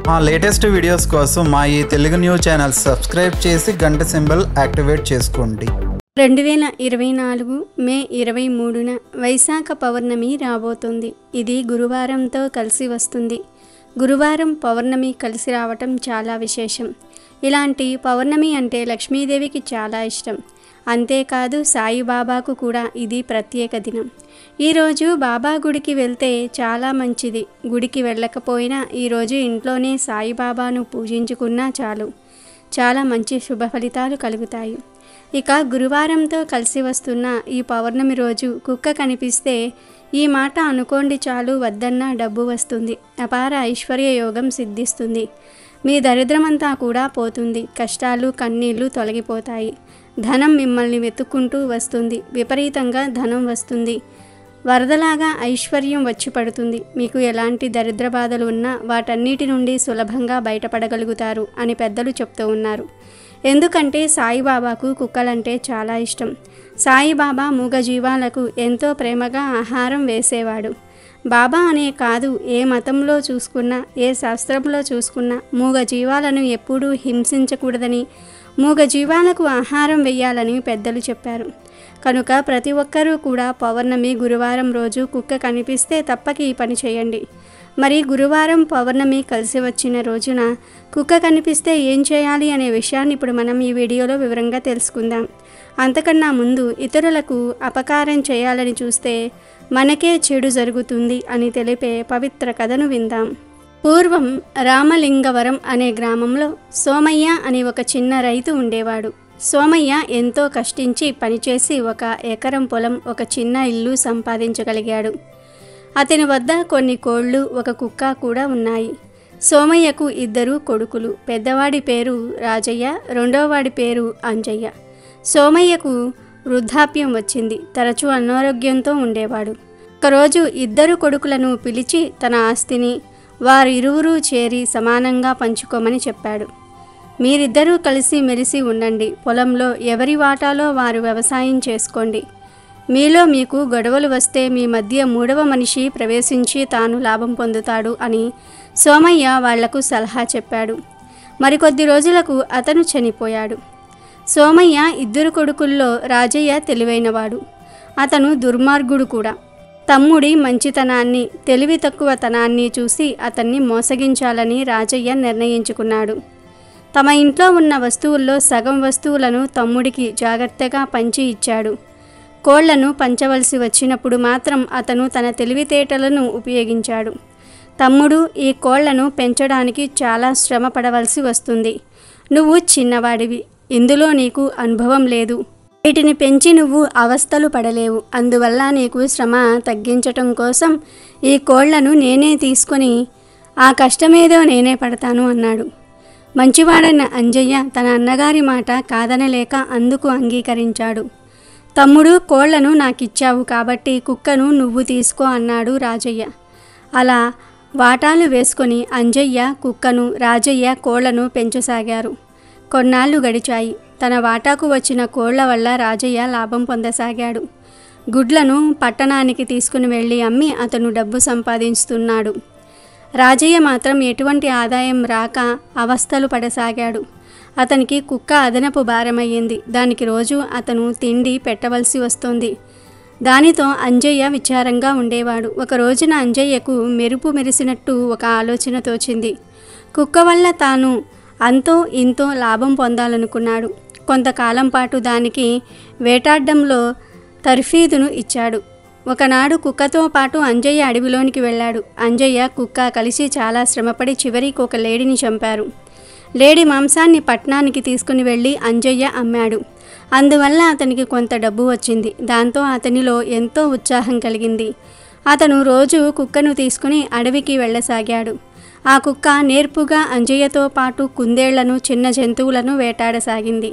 మా latest videos కోసం మా ఈ తెలుగు న్యూస్ ఛానల్ సబ్స్క్రైబ్ చేసి గంట సింబల్ యాక్టివేట్ చేసుకోండి. 2024 మే 23న వైశాఖ పౌర్ణమి రాబోతుంది. ఇది గురువారంతో కలిసి వస్తుంది. గురువారం పౌర్ణమి కలిసి రావటం చాలా విశేషం. ఇలాంటి పౌర్ణమి అంటే లక్ష్మీదేవికి చాలా ఇష్టం. అంతేకాదు సాయిబాబాకు కూడా ఇది ప్రత్యేక దినం. ఈరోజు బాబా గుడికి వెళ్తే చాలా మంచిది. గుడికి వెళ్ళకపోయినా ఈరోజు ఇంట్లోనే సాయిబాబాను పూజించుకున్నా చాలు, చాలా మంచి శుభ ఫలితాలు కలుగుతాయి. ఇక గురువారంతో కలిసి వస్తున్న ఈ పౌర్ణమి రోజు కుక్క కనిపిస్తే ఈ మాట అనుకోండి చాలు, వద్దన్నా డబ్బు వస్తుంది, అపార ఐశ్వర్య యోగం సిద్ధిస్తుంది, మీ దరిద్రమంతా కూడా పోతుంది, కష్టాలు కన్నీళ్లు తొలగిపోతాయి, ధనం మిమ్మల్ని వెతుక్కుంటూ వస్తుంది, విపరీతంగా ధనం వస్తుంది, వరదలాగా ఐశ్వర్యం వచ్చి పడుతుంది, మీకు ఎలాంటి దరిద్ర బాధలు ఉన్నా వాటన్నిటి నుండి సులభంగా బయటపడగలుగుతారు అని పెద్దలు చెప్తూ ఉన్నారు. ఎందుకంటే సాయిబాబాకు కుక్కలంటే చాలా ఇష్టం. సాయిబాబా మూగజీవాలకు ఎంతో ప్రేమగా ఆహారం వేసేవాడు. బాబా అనే కాదు, ఏ మతంలో చూసుకున్నా, ఏ శాస్త్రంలో చూసుకున్నా మూగజీవాలను ఎప్పుడూ హింసించకూడదని, మూగజీవాలకు ఆహారం వేయాలని పెద్దలు చెప్పారు. కనుక ప్రతి ఒక్కరూ కూడా పౌర్ణమి గురువారం రోజు కుక్క కనిపిస్తే తప్పక ఈ పని చేయండి. మరి గురువారం పౌర్ణమి కలిసి వచ్చిన రోజున కుక్క కనిపిస్తే ఏం చేయాలి అనే విషయాన్ని ఇప్పుడు మనం ఈ వీడియోలో వివరంగా తెలుసుకుందాం. అంతకన్నా ముందు ఇతరులకు అపకారం చేయాలని చూస్తే మనకే చెడు జరుగుతుంది అని తెలిపే పవిత్ర కథను విందాం. పూర్వం రామలింగవరం అనే గ్రామంలో సోమయ్య అని ఒక చిన్న రైతు ఉండేవాడు. సోమయ్య ఎంతో కష్టించి పనిచేసి 1 ఎకరం పొలం, ఒక చిన్న ఇల్లు సంపాదించగలిగాడు. అతని వద్ద కొన్ని కోళ్ళు, 1 కుక్క కూడా ఉన్నాయి. సోమయ్యకు 2 కొడుకులు. పెద్దవాడి పేరు రాజయ్య, రెండోవాడి పేరు అంజయ్య. సోమయ్యకు వృద్ధాప్యం వచ్చింది. తరచూ అనారోగ్యంతో ఉండేవాడు. ఒకరోజు 2 కొడుకులను పిలిచి తన ఆస్తిని వారిరువురూ చేరి సమానంగా పంచుకోమని చెప్పాడు. మీరిద్దరూ కలిసి మెలిసి ఉండండి. పొలంలో ఎవరి వాటాలో వారు వ్యవసాయం చేసుకోండి. మీలో మీకు గొడవలు వస్తే మీ మధ్య 3వ మనిషి ప్రవేశించి తాను లాభం పొందుతాడు అని సోమయ్య వాళ్లకు సలహా చెప్పాడు. మరికొద్ది రోజులకు అతను చనిపోయాడు. సోమయ్య 2 కొడుకుల్లో రాజయ్య తెలివైనవాడు. అతను దుర్మార్గుడు కూడా. తమ్ముడి మంచితనాన్ని, తెలివి తక్కువతనాన్ని చూసి అతన్ని మోసగించాలని రాజయ్య నిర్ణయించుకున్నాడు. తమ ఇంట్లో ఉన్న వస్తువుల్లో సగం వస్తువులను తమ్ముడికి జాగ్రత్తగా పంచి ఇచ్చాడు. కోళ్లను పంచవలసి వచ్చినప్పుడు మాత్రం అతను తన తెలివితేటలను ఉపయోగించాడు. తమ్ముడు, ఈ కోళ్లను పెంచడానికి చాలా శ్రమ పడవలసి వస్తుంది. నువ్వు చిన్నవాడివి, ఇందులో నీకు అనుభవం లేదు. వీటిని పెంచి నువ్వు అవస్థలు పడలేవు. అందువల్ల నీకు శ్రమ తగ్గించటం కోసం ఈ కోళ్లను నేనే తీసుకొని ఆ కష్టమేదో నేనే పడతాను అన్నాడు. మంచివాడైన అంజయ్య తన అన్నగారి మాట కాదనలేక అందుకు అంగీకరించాడు. తమ్ముడు, కోళ్లను నాకిచ్చావు కాబట్టి కుక్కను నువ్వు తీసుకో అన్నాడు రాజయ్య. అలా వాటాలు వేసుకొని అంజయ్య కుక్కను, రాజయ్య కోళ్లను పెంచసాగారు. కొన్నాళ్ళు గడిచాయి. తన వాటాకు వచ్చిన కోళ్ల వల్ల రాజయ్య లాభం పొందసాగాడు. గుడ్లను పట్టణానికి తీసుకుని వెళ్ళి అమ్మి అతను డబ్బు సంపాదిస్తున్నాడు. రాజయ్య మాత్రం ఎటువంటి ఆదాయం రాక అవస్థలు పడసాగాడు. అతనికి కుక్క అదనపు భారమయ్యింది. దానికి రోజు అతను తిండి పెట్టవలసి వస్తుంది. దానితో అంజయ్య విచారంగా ఉండేవాడు. ఒక రోజున అంజయ్యకు మెరుపు మెరిసినట్టు ఒక ఆలోచన తోచింది. కుక్క వల్ల తాను అంతో ఇంతో లాభం పొందాలనుకున్నాడు. కొంతకాలం పాటు దానికి వేటాడ్డంలో తర్ఫీదును ఇచ్చాడు. ఒకనాడు కుక్కతో పాటు అంజయ్య అడవిలోనికి వెళ్ళాడు. అంజయ్య, కుక్క కలిసి చాలా శ్రమపడి చివరికి ఒక లేడిని చంపారు. లేడి మాంసాన్ని పట్నానికి తీసుకుని వెళ్ళి అంజయ్య అమ్మాడు. అందువల్ల అతనికి కొంత డబ్బు వచ్చింది. దాంతో అతనిలో ఎంతో ఉత్సాహం కలిగింది. అతను రోజు కుక్కను తీసుకుని అడవికి వెళ్ళసాగాడు. ఆ కుక్క నేర్పుగా అంజయ్యతో పాటు కుందేళ్లను, చిన్న జంతువులను వేటాడసాగింది.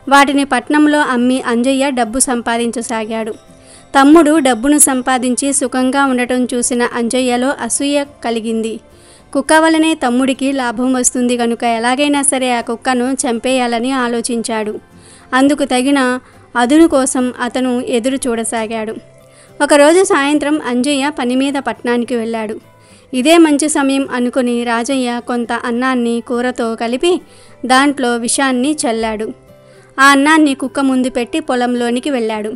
వాటిని పట్నంలో అమ్మి అంజయ్య డబ్బు సంపాదించసాగాడు. తమ్ముడు డబ్బును సంపాదించి సుఖంగా ఉండటం చూసిన అంజయ్యలో అసూయ కలిగింది. కుక్క వలనే తమ్ముడికి లాభం వస్తుంది కనుక ఎలాగైనా సరే ఆ కుక్కను చంపేయాలని ఆలోచించాడు. అందుకు తగిన అదును కోసం అతను ఎదురు చూడసాగాడు. ఒకరోజు సాయంత్రం అంజయ్య పని మీద పట్నానికి వెళ్ళాడు. ఇదే మంచి సమయం అనుకుని రాజయ్య కొంత అన్నాన్ని కూరతో కలిపి దాంట్లో విషాన్ని చల్లాడు. ఆ అన్నాన్ని కుక్క ముందు పెట్టి పొలంలోనికి వెళ్ళాడు.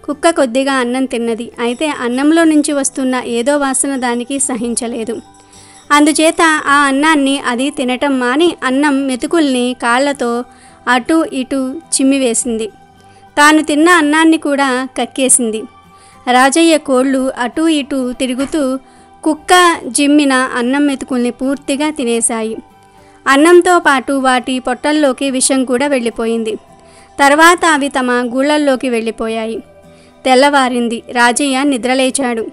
కుక్క కొద్దిగా అన్నం తిన్నది. అయితే అన్నంలో నుంచి వస్తున్న ఏదో వాసన దానికి సహించలేదు. అందుచేత ఆ అన్నాన్ని అది తినటం మాని అన్నం మెతుకుల్ని కాళ్లతో అటూ ఇటూ చిమ్మివేసింది. తాను తిన్న అన్నాన్ని కూడా కక్కేసింది. రాజయ్య కోళ్ళు అటూ ఇటూ తిరుగుతూ కుక్క జిమ్మిన అన్నం మెతుకుల్ని పూర్తిగా తినేశాయి. అన్నంతో పాటు వాటి పొట్టల్లోకి విషం కూడా వెళ్ళిపోయింది. తర్వాత అవి తమ గూళ్ళల్లోకి వెళ్ళిపోయాయి. తెల్లవారింది. రాజయ్య నిద్రలేచాడు.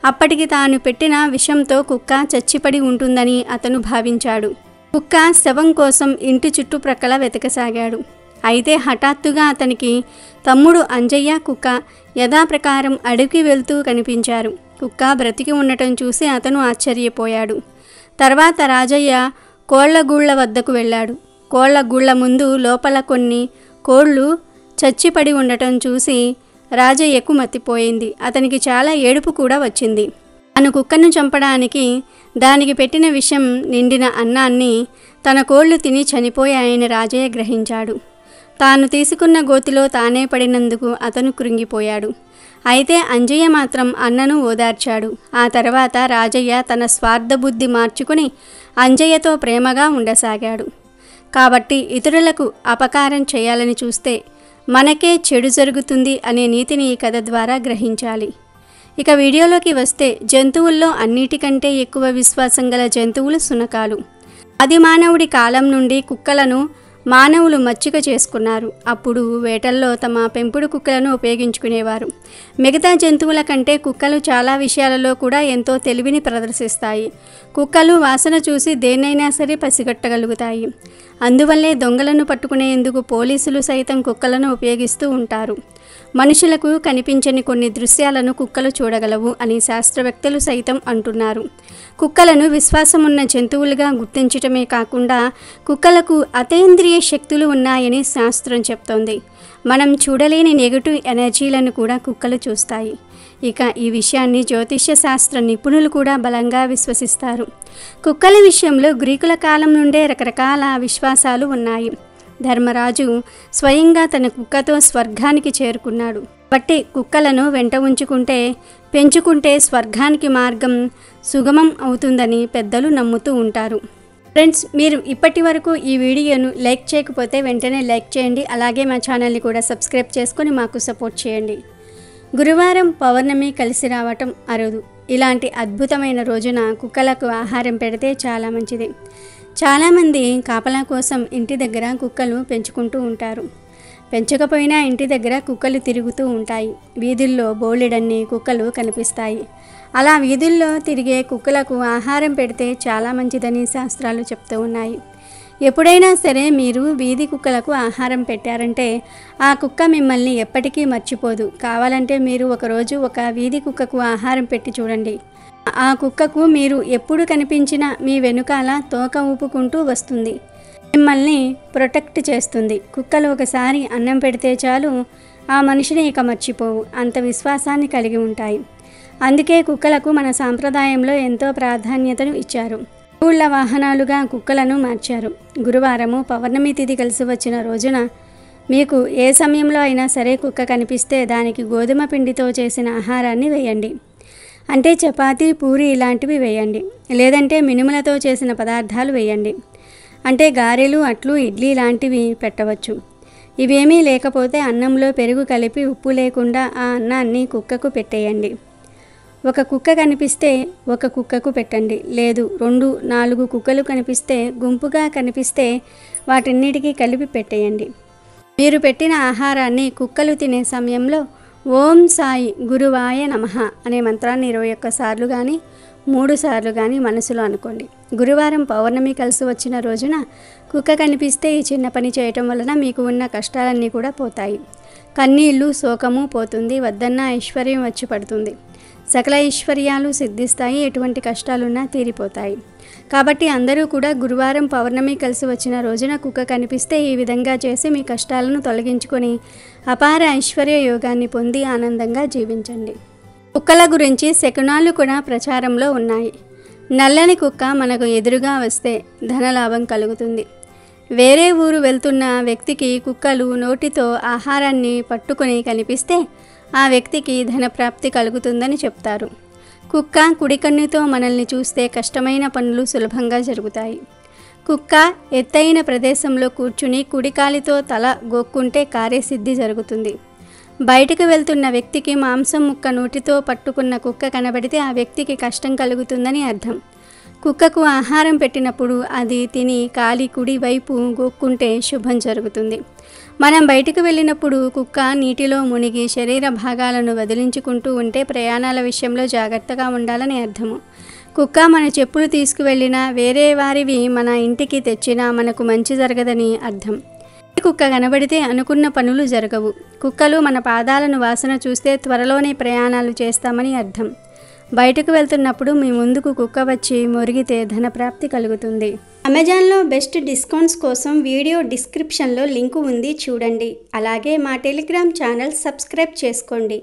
అప్పటికి తాను పెట్టిన విషంతో కుక్క చచ్చిపడి ఉంటుందని అతను భావించాడు. కుక్క శవం కోసం ఇంటి చుట్టుప్రక్కల వెతకసాగాడు. అయితే హఠాత్తుగా అతనికి తమ్ముడు అంజయ్య, కుక్క యథాప్రకారం అడవికి వెళ్తూ కనిపించారు. కుక్క బ్రతికి ఉండటం చూసి అతను ఆశ్చర్యపోయాడు. తర్వాత రాజయ్య కోళ్ల గూళ్ళ వద్దకు వెళ్ళాడు. కోళ్ల గూళ్ళ ముందు లోపల కొన్ని కోళ్లు చచ్చిపడి ఉండటం చూసి రాజయ్యకు మతిపోయింది. అతనికి చాలా ఏడుపు కూడా వచ్చింది. తను కుక్కను చంపడానికి దానికి పెట్టిన విషం నిండిన అన్నాన్ని తన కోళ్లు తిని చనిపోయాయని రాజయ్య గ్రహించాడు. తాను తీసుకున్న గోతిలో తానే పడినందుకు అతను కృంగిపోయాడు. అయితే అంజయ్య మాత్రం అన్నను ఓదార్చాడు. ఆ తర్వాత రాజయ్య తన స్వార్థబుద్ధి మార్చుకుని అంజయ్యతో ప్రేమగా ఉండసాగాడు. కాబట్టి ఇతరులకు అపకారం చేయాలని చూస్తే మనకే చెడు జరుగుతుంది అనే నీతిని ఈ కథ ద్వారా గ్రహించాలి. ఇక వీడియోలోకి వస్తే, జంతువుల్లో అన్నిటికంటే ఎక్కువ విశ్వాసం గల జంతువులు శునకాలు. ఆది మానవుడి కాలం నుండి కుక్కలను మానవులు మచ్చిక చేసుకున్నారు. అప్పుడు వేటల్లో తమ పెంపుడు కుక్కలను ఉపయోగించుకునేవారు. మిగతా జంతువుల కంటే కుక్కలు చాలా విషయాలలో కూడా ఎంతో తెలివిని ప్రదర్శిస్తాయి. కుక్కలు వాసన చూసి దేన్నైనా సరే పసిగట్టగలుగుతాయి. అందువల్లే దొంగలను పట్టుకునేందుకు పోలీసులు సైతం కుక్కలను ఉపయోగిస్తూ ఉంటారు. మనుషులకు కనిపించని కొన్ని దృశ్యాలను కుక్కలు చూడగలవు అని శాస్త్రవేత్తలు సైతం అంటున్నారు. కుక్కలను విశ్వాసమున్న జంతువులుగా గుర్తించటమే కాకుండా కుక్కలకు అతీంద్రియ శక్తులు ఉన్నాయని శాస్త్రం చెప్తోంది. మనం చూడలేని నెగటివ్ ఎనర్జీలను కూడా కుక్కలు చూస్తాయి. ఇక ఈ విషయాన్ని జ్యోతిష్య శాస్త్ర నిపుణులు కూడా బలంగా విశ్వసిస్తారు. కుక్కల విషయంలో గ్రీకుల కాలం నుండే రకరకాల విశ్వాసాలు ఉన్నాయి. ధర్మరాజు స్వయంగా తన కుక్కతో స్వర్గానికి చేరుకున్నాడు. బట్టి కుక్కలను వెంట పెంచుకుంటే స్వర్గానికి మార్గం సుగమం అవుతుందని పెద్దలు నమ్ముతూ ఉంటారు. ఫ్రెండ్స్, మీరు ఇప్పటి వరకు ఈ వీడియోను లైక్ చేయకపోతే వెంటనే లైక్ చేయండి. అలాగే మా ఛానల్ని కూడా సబ్స్క్రైబ్ చేసుకొని మాకు సపోర్ట్ చేయండి. గురువారం పౌర్ణమి కలిసి రావటం అరుదు. ఇలాంటి అద్భుతమైన రోజున కుక్కలకు ఆహారం పెడితే చాలా మంచిది. చాలామంది కాపలా కోసం ఇంటి దగ్గర కుక్కలు పెంచుకుంటూ ఉంటారు. పెంచకపోయినా ఇంటి దగ్గర కుక్కలు తిరుగుతూ ఉంటాయి. వీధుల్లో బోలెడన్ని కుక్కలు కనిపిస్తాయి. అలా వీధుల్లో తిరిగే కుక్కలకు ఆహారం పెడితే చాలా మంచిదని శాస్త్రాలు చెప్తూ ఉన్నాయి. ఎప్పుడైనా సరే మీరు వీధి కుక్కలకు ఆహారం పెట్టారంటే ఆ కుక్క మిమ్మల్ని ఎప్పటికీ మర్చిపోదు. కావాలంటే మీరు ఒకరోజు ఒక వీధి కుక్కకు ఆహారం పెట్టి చూడండి. ఆ కుక్కకు మీరు ఎప్పుడు కనిపించినా మీ వెనుకాల తోక ఊపుకుంటూ వస్తుంది. మిమ్మల్ని ప్రొటెక్ట్ చేస్తుంది. కుక్కలు ఒకసారి అన్నం పెడితే చాలు ఆ మనిషిని ఇక మర్చిపోవు. అంత విశ్వాసాన్ని కలిగి ఉంటాయి. అందుకే కుక్కలకు మన సాంప్రదాయంలో ఎంతో ప్రాధాన్యతను ఇచ్చారు. ఊళ్ళ వాహనాలుగా కుక్కలను మార్చారు. గురువారము పౌర్ణమి తిథి కలిసి వచ్చిన రోజున మీకు ఏ సమయంలో అయినా సరే కుక్క కనిపిస్తే దానికి గోధుమ పిండితో చేసిన ఆహారాన్ని వేయండి. అంటే చపాతీ, పూరి ఇలాంటివి వేయండి. లేదంటే మినుములతో చేసిన పదార్థాలు వేయండి. అంటే గారెలు, అట్లు, ఇడ్లీ లాంటివి పెట్టవచ్చు. ఇవేమీ లేకపోతే అన్నంలో పెరుగు కలిపి ఉప్పు లేకుండా ఆ అన్నాన్ని కుక్కకు పెట్టేయండి. ఒక కుక్క కనిపిస్తే ఒక కుక్కకు పెట్టండి. లేదు 2, 4 కుక్కలు కనిపిస్తే, గుంపుగా కనిపిస్తే వాటన్నిటికీ కలిపి పెట్టేయండి. మీరు పెట్టిన ఆహారాన్ని కుక్కలు తినే సమయంలో ఓం సాయి గురువాయ నమః అనే మంత్రాన్ని 21 సార్లు కానీ 3 సార్లు కానీ మనసులో అనుకోండి. గురువారం పౌర్ణమి కలిసి వచ్చిన రోజున కుక్క కనిపిస్తే ఈ చిన్న పని చేయటం వలన మీకు ఉన్న కష్టాలన్నీ కూడా పోతాయి. కన్నీళ్ళు, శోకము పోతుంది. వద్దన్న ఐశ్వర్యం వచ్చి పడుతుంది. సకల ఐశ్వర్యాలు సిద్ధిస్తాయి. ఎటువంటి కష్టాలున్నా తీరిపోతాయి. కాబట్టి అందరూ కూడా గురువారం పౌర్ణమి కలిసి వచ్చిన రోజున కుక్క కనిపిస్తే ఈ విధంగా చేసి మీ కష్టాలను తొలగించుకొని అపార ఐశ్వర్య యోగాన్ని పొంది ఆనందంగా జీవించండి. కుక్కల గురించి శకునాలు కూడా ప్రచారంలో ఉన్నాయి. నల్లని కుక్క మనకు ఎదురుగా వస్తే ధనలాభం కలుగుతుంది. వేరే ఊరు వెళ్తున్న వ్యక్తికి కుక్కలు నోటితో ఆహారాన్ని పట్టుకొని కనిపిస్తే ఆ వ్యక్తికి ధనప్రాప్తి కలుగుతుందని చెప్తారు. కుక్క కుడి కన్నుతో మనల్ని చూస్తే కష్టమైన పనులు సులభంగా జరుగుతాయి. కుక్క ఎత్తైన ప్రదేశంలో కూర్చుని కుడికాలితో తల గోక్కుంటే కార్యసిద్ధి జరుగుతుంది. బయటకు వెళ్తున్న వ్యక్తికి మాంసం ముక్క నోటితో పట్టుకున్న కుక్క కనబడితే ఆ వ్యక్తికి కష్టం కలుగుతుందని అర్థం. కుక్కకు ఆహారం పెట్టినప్పుడు అది తిని కాలి కుడి వైపు గోక్కుంటే శుభం జరుగుతుంది. మనం బయటకు వెళ్ళినప్పుడు కుక్క నీటిలో మునిగి శరీర భాగాలను వదిలించుకుంటూ ఉంటే ప్రయాణాల విషయంలో జాగ్రత్తగా ఉండాలని అర్థము. కుక్క మన చెప్పులు తీసుకువెళ్ళినా వేరే వారివి మన ఇంటికి తెచ్చినా మనకు మంచి జరగదని అర్థం. కుక్క కనబడితే అనుకున్న పనులు జరగవు. కుక్కలు మన పాదాలను వాసన చూస్తే త్వరలోనే ప్రయాణాలు చేస్తామని అర్థం. బయటకు వెళ్తున్నప్పుడు మీ ముందుకు కుక్క వచ్చి మొరిగితే ధనప్రాప్తి కలుగుతుంది. అమెజాన్లో బెస్ట్ డిస్కౌంట్స్ కోసం వీడియో డిస్క్రిప్షన్లో లింకు ఉంది, చూడండి. అలాగే మా టెలిగ్రామ్ ఛానల్ సబ్స్క్రైబ్ చేసుకోండి.